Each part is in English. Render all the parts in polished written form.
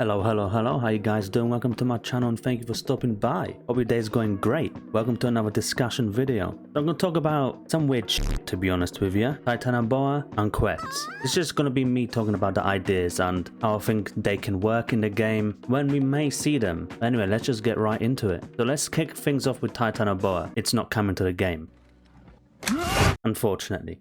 Hello, how you guys doing? Welcome to my channel and thank you for stopping by. Hope your day is going great. Welcome to another discussion video. I'm going to talk about some weird shit, to be honest with you. Titanoboa and Quetz. It's just going to be me talking about the ideas and how I think they can work in the game when we may see them. Anyway, let's just get right into it. So let's kick things off with Titanoboa. It's not coming to the game, unfortunately.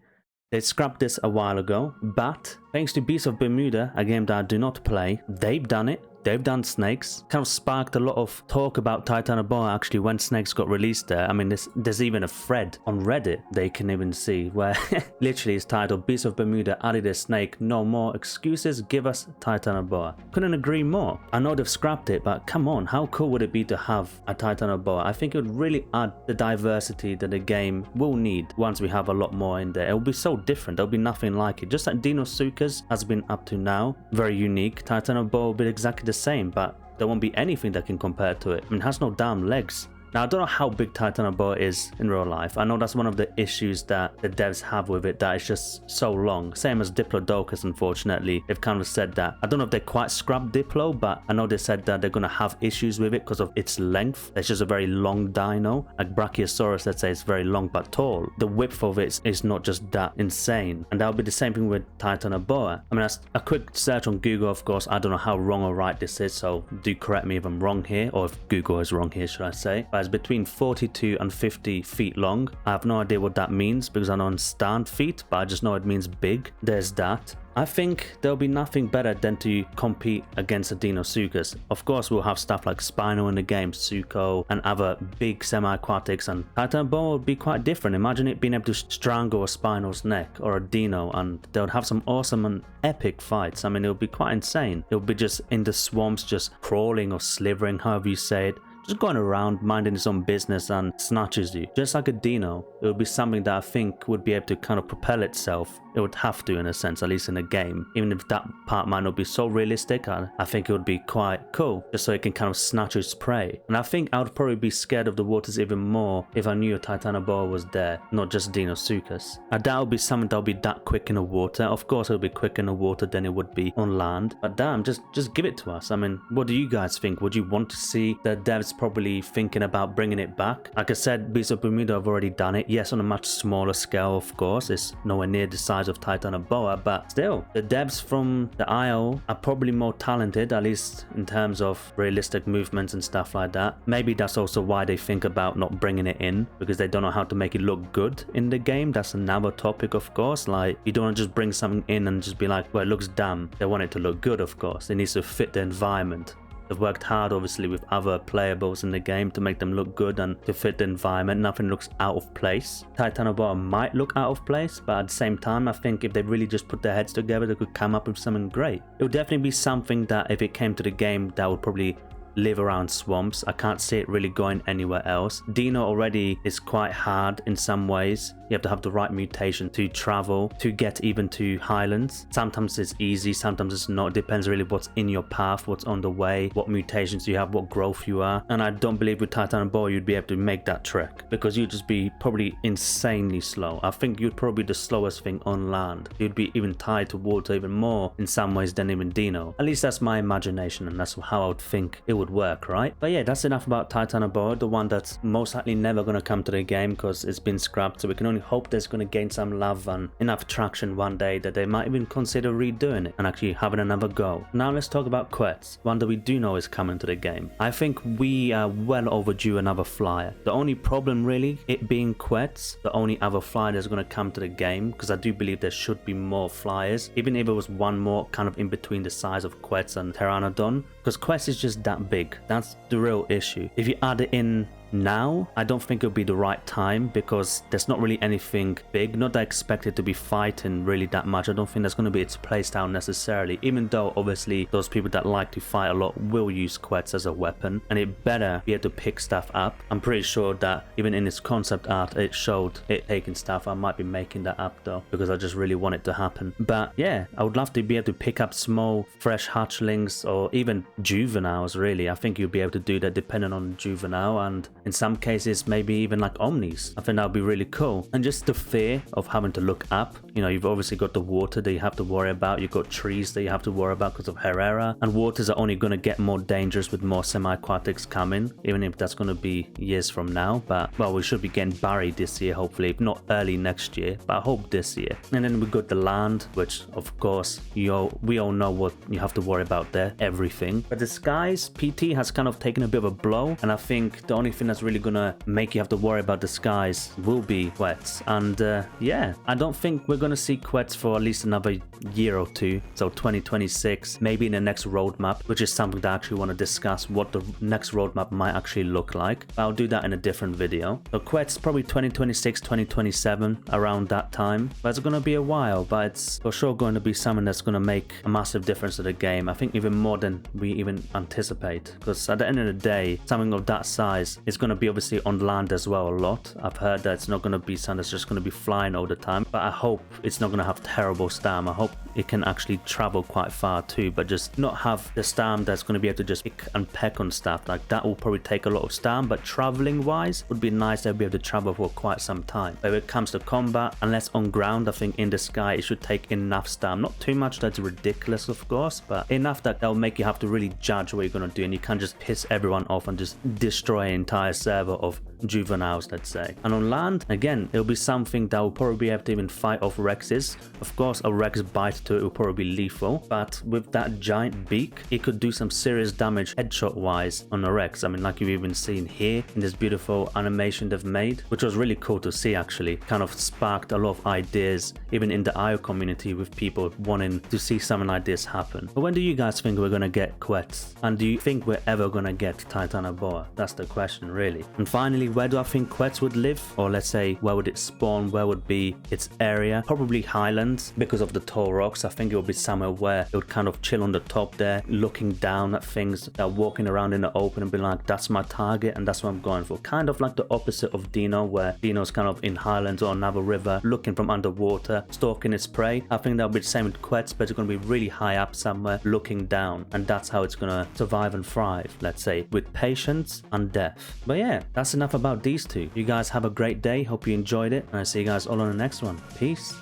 They scrapped this a while ago, but thanks to Beasts of Bermuda, a game that I do not play, they've done it. They've done snakes. Kind of sparked a lot of talk about Titanoboa actually when snakes got released there. I mean, there's even a thread on Reddit that you can even see where literally it's titled Beasts of Bermuda added a snake, no more excuses, give us Titanoboa. Couldn't agree more. I know they've scrapped it, but come on, how cool would it be to have a Titanoboa? I think it would really add the diversity that the game will need once we have a lot more in there. It will be so different. There'll be nothing like it. Just like Dinosaur has been up to now, very unique. Titanoboa will be exactly the same, but there won't be anything that can compare to it. I mean, it has no damn legs. Now, I don't know how big Titanoboa is in real life. I know that's one of the issues that the devs have with it, that it's just so long. Same as Diplodocus, unfortunately. They've kind of said that. I don't know if they quite scrapped Diplo, but I know they said that they're going to have issues with it because of its length. It's just a very long dino. Like Brachiosaurus, let's say, it's very long but tall. The width of it is not just that insane. And that'll be the same thing with Titanoboa. I mean, that's a quick search on Google, of course. I don't know how wrong or right this is, so do correct me if I'm wrong here, or if Google is wrong here, should I say. But it's between 42 and 50 feet long. I have no idea what that means because I don't understand feet, but I just know it means big. There's that. I think there'll be nothing better than to compete against a Deinosuchus. Of course, we'll have stuff like Spino in the game, Sucho, and other big semi-aquatics, and Titanoboa would be quite different. Imagine it being able to strangle a Spino's neck or a Dino, and they would have some awesome and epic fights. I mean, it would be quite insane. It would be just in the swamps, just crawling or slithering, however you say it. Just going around minding its own business and snatches you. Just like a dino, it would be something that I think would be able to kind of propel itself. It would have to, in a sense, at least in a game. Even if that part might not be so realistic, I think it would be quite cool, just so it can kind of snatch its prey. And I think I would probably be scared of the waters even more if I knew a Titanoboa was there, not just Deinosuchus. I doubt it would be something that would be that quick in the water. Of course, it would be quicker in the water than it would be on land. But damn, just give it to us. I mean, what do you guys think? Would you want to see the devs probably thinking about bringing it back? Like I said, Beasts of Bermuda have already done it. Yes, on a much smaller scale, of course. It's nowhere near the size of Titanoboa, but still, the devs from the Isle are probably more talented, at least in terms of realistic movements and stuff like that. Maybe that's also why they think about not bringing it in, because they don't know how to make it look good in the game. That's another topic, of course. Like, you don't want to just bring something in and just be like, well, it looks dumb. They want it to look good, of course. It needs to fit the environment. They've worked hard, obviously, with other playables in the game to make them look good and to fit the environment. Nothing looks out of place. Titanoboa might look out of place, but at the same time, I think if they really just put their heads together, they could come up with something great. It would definitely be something that, if it came to the game, that would probably live around swamps. I can't see it really going anywhere else. Dino already is quite hard in some ways. You have to have the right mutation to travel, to get even to highlands. Sometimes it's easy, sometimes it's not. It depends really what's in your path, what's on the way, what mutations you have, what growth you are. And I don't believe with Titanoboa you'd be able to make that trek, because you'd just be probably insanely slow. I think you'd probably be the slowest thing on land. You'd be even tied to water even more in some ways than even Dino. At least that's my imagination, and that's how I would think it would work, right? But yeah, that's enough about Titanoboa, the one that's most likely never going to come to the game because it's been scrapped. So we can only hope there's going to gain some love and enough traction one day that they might even consider redoing it and actually having another go. Now let's talk about Quetz, one that we do know is coming to the game. I think we are well overdue another flyer. The only problem really, it being Quetz, the only other flyer that's going to come to the game, because I do believe there should be more flyers, even if it was one more kind of in between the size of Quetz and Pteranodon, because Quetz is just that big. That's the real issue. If you add it in now, I don't think it'll be the right time, because there's not really anything big. Not that I expect it to be fighting really that much. I don't think that's going to be its playstyle necessarily, even though obviously those people that like to fight a lot will use Quetz as a weapon, and it better be able to pick stuff up. I'm pretty sure that even in its concept art it showed it taking stuff. I might be making that up though, because I just really want it to happen. But yeah, I would love to be able to pick up small fresh hatchlings or even juveniles really. I think you'll be able to do that depending on juvenile, and In some cases, maybe even like omnis. I think that would be really cool. And just the fear of having to look up. You know, you've obviously got the water that you have to worry about. You've got trees that you have to worry about because of Herrera. And waters are only going to get more dangerous with more semi-aquatics coming, even if that's going to be years from now. But, well, we should be getting buried this year, hopefully, if not early next year. But I hope this year. And then we got the land, which, of course, we all know what you have to worry about there. Everything. But the skies, PT has kind of taken a bit of a blow. And I think the only thing that's really going to make you have to worry about the skies will be Quetz. And yeah, I don't think we're going to see Quetz for at least another year or two. So 2026, maybe in the next roadmap, which is something that I actually want to discuss what the next roadmap might actually look like. I'll do that in a different video. So Quetz probably 2026, 2027, around that time. But it's going to be a while, but it's for sure going to be something that's going to make a massive difference to the game. I think even more than we even anticipate, because at the end of the day, something of that size is going to be obviously on land as well a lot. I've heard that it's not going to be something that's just going to be flying all the time, but I hope it's not going to have terrible stam. I hope it can actually travel quite far too, but just not have the stam that's going to be able to just pick and peck on stuff. Like that will probably take a lot of stam, but traveling wise would be nice to be able to travel for quite some time. But when it comes to combat, unless on ground, I think in the sky it should take enough stam. Not too much that's ridiculous, of course, but enough that will make you have to really judge what you're going to do, and you can't just piss everyone off and just destroy an entire server of juveniles, let's say. And on land, again, it'll be something that will probably be able to even fight off Rexes. Of course, a Rex bite to it will probably be lethal, but with that giant beak, it could do some serious damage headshot wise on a Rex. I mean, like you've even seen here in this beautiful animation they've made, which was really cool to see actually. Kind of sparked a lot of ideas, even in the Isle community, with people wanting to see something like this happen. But when do you guys think we're going to get Quetz? And do you think we're ever going to get Titanoboa? That's the question, really. And finally, where do I think Quetz would live? Or let's say, where would it spawn? Where would be its area? Probably highlands because of the tall rocks. I think it would be somewhere where it would kind of chill on the top there, looking down at things that are walking around in the open and be like, that's my target and that's what I'm going for. Kind of like the opposite of Dino, where Dino's kind of in highlands or another river, looking from underwater, stalking its prey. I think that would be the same with Quetz, but it's going to be really high up somewhere, looking down. And that's how it's going to survive and thrive, let's say, with patience and death. But yeah, that's enough about these two. You guys have a great day. Hope you enjoyed it. And I'll see you guys all on the next one. Peace.